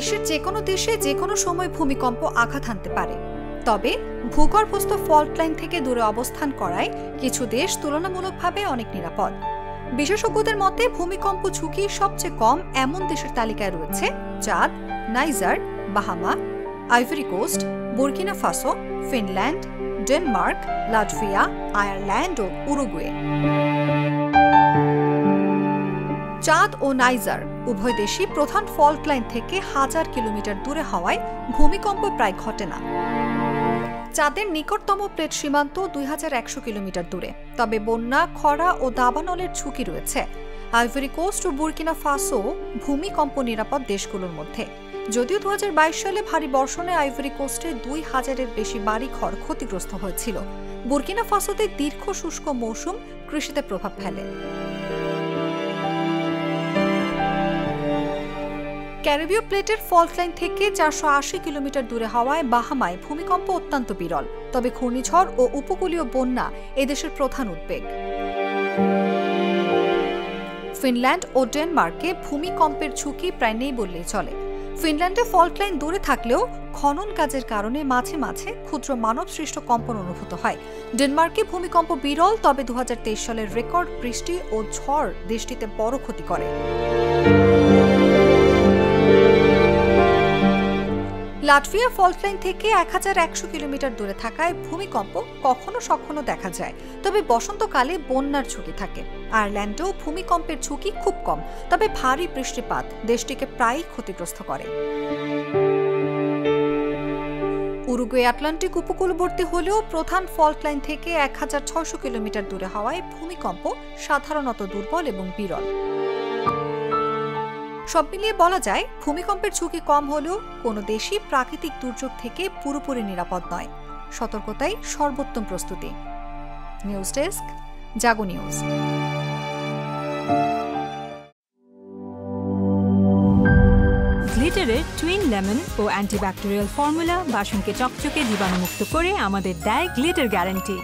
বিশ্বের যে কোনো দেশে যে কোনো সময় ভূমিকম্প আঘাত হানতে পারে। তবে ভূগর্ভস্থ ফল্ট লাইন থেকে দূরে অবস্থান করায় কিছু দেশ তুলনামূলকভাবে অনেক নিরাপদ। বিশেষজ্ঞদের মতে ভূমিকম্প ঝুঁকি সবচেয়ে কম এমন দেশের তালিকায় রয়েছে Chad, Niger, Bahama, Ivory Coast, Burkina Faso, Finland, Denmark, Latvia, Ireland ও উরুগুয়ে। চাদ ও নাইজার উভয় দেশই প্রধান ফল্ট লাইন থেকে 1000 কিলোমিটার দূরে হওয়ায় ভূমিকম্প প্রায় ঘটে না। চাঁদের নিকটতম প্লেট সীমান্ত 2100 কিলোমিটার দূরে, তবে বন্যা, খরা ও দাবানলের ঝুঁকি রয়েছে। আইভরি কোস্ট ও বুর্কিনা ফাসো ভূমিকম্প নিরাপদ দেশগুলোর মধ্যে। যদিও 2022 সালে ভারী বর্ষণে আইভরি কোস্টে 2000-এর বেশি বাড়িঘর ক্ষতিগ্রস্ত হয়েছিল। বুর্কিনা ফাসোতে দীর্ঘ শুষ্ক মৌসুম কৃষিতে প্রভাব ফেলে। ক্যারিবীয় প্লেটের ফল্ট লাইন থেকে 480 কিলোমিটার দূরে হওয়ায় বাহামায় ভূমিকম্প অত্যন্ত বিরল, তবে ঘূর্ণিঝড় ও উপকূলীয় বন্যা এদেশের প্রধান উদ্বেগ। ফিনল্যান্ড ও ডেনমার্কে ভূমিকম্পের ঝুঁকি প্রায় নেই বললেই চলে। ফিনল্যান্ডে ফল্ট লাইন দূরে থাকলেও খনন কাজের কারণে মাঝে মাঝে ক্ষুদ্র মানব সৃষ্ট কম্পন অনুভূত হয়। ডেনমার্কে ভূমিকম্প বিরল, তবে 2023 সালের রেকর্ড বৃষ্টি ও ঝড় দেশটিতে বড় ক্ষতি করে। লাটভিয়া ফল্ট লাইন থেকে 1100 কিলোমিটার দূরে থাকায় ভূমিকম্প কখনো সখনো দেখা যায়, তবে বসন্তকালে বন্যার ঝুঁকি থাকে। আয়ারল্যান্ডেও ভূমিকম্পের ঝুঁকি খুব কম, তবে ভারী বৃষ্টিপাত দেশটিকে প্রায়ই ক্ষতিগ্রস্ত করে। উরুগুয়ে আটলান্টিক উপকূলবর্তী হলেও প্রধান ফল্ট লাইন থেকে 1600 কিলোমিটার দূরে হওয়ায় ভূমিকম্প সাধারণত দুর্বল এবং বিরল। সব মিলিয়ে বলা যায় ভূমিকম্পের ঝুঁকি কম হলেও কোনো দেশই প্রাকৃতিক দুর্যোগ থেকে পুরোপুরি নিরাপদ নয়। সতর্কতাই সর্বোত্তম প্রস্তুতি। নিউজ ডেস্ক, জাগো নিউজ। গ্লিটারের টুইন লেমন ও অ্যান্টিব্যাকটেরিয়াল ফর্মুলা বাসনকে চকচকে জীবাণুমুক্ত করে আমাদের দেয় গ্লিটার গ্যারান্টি।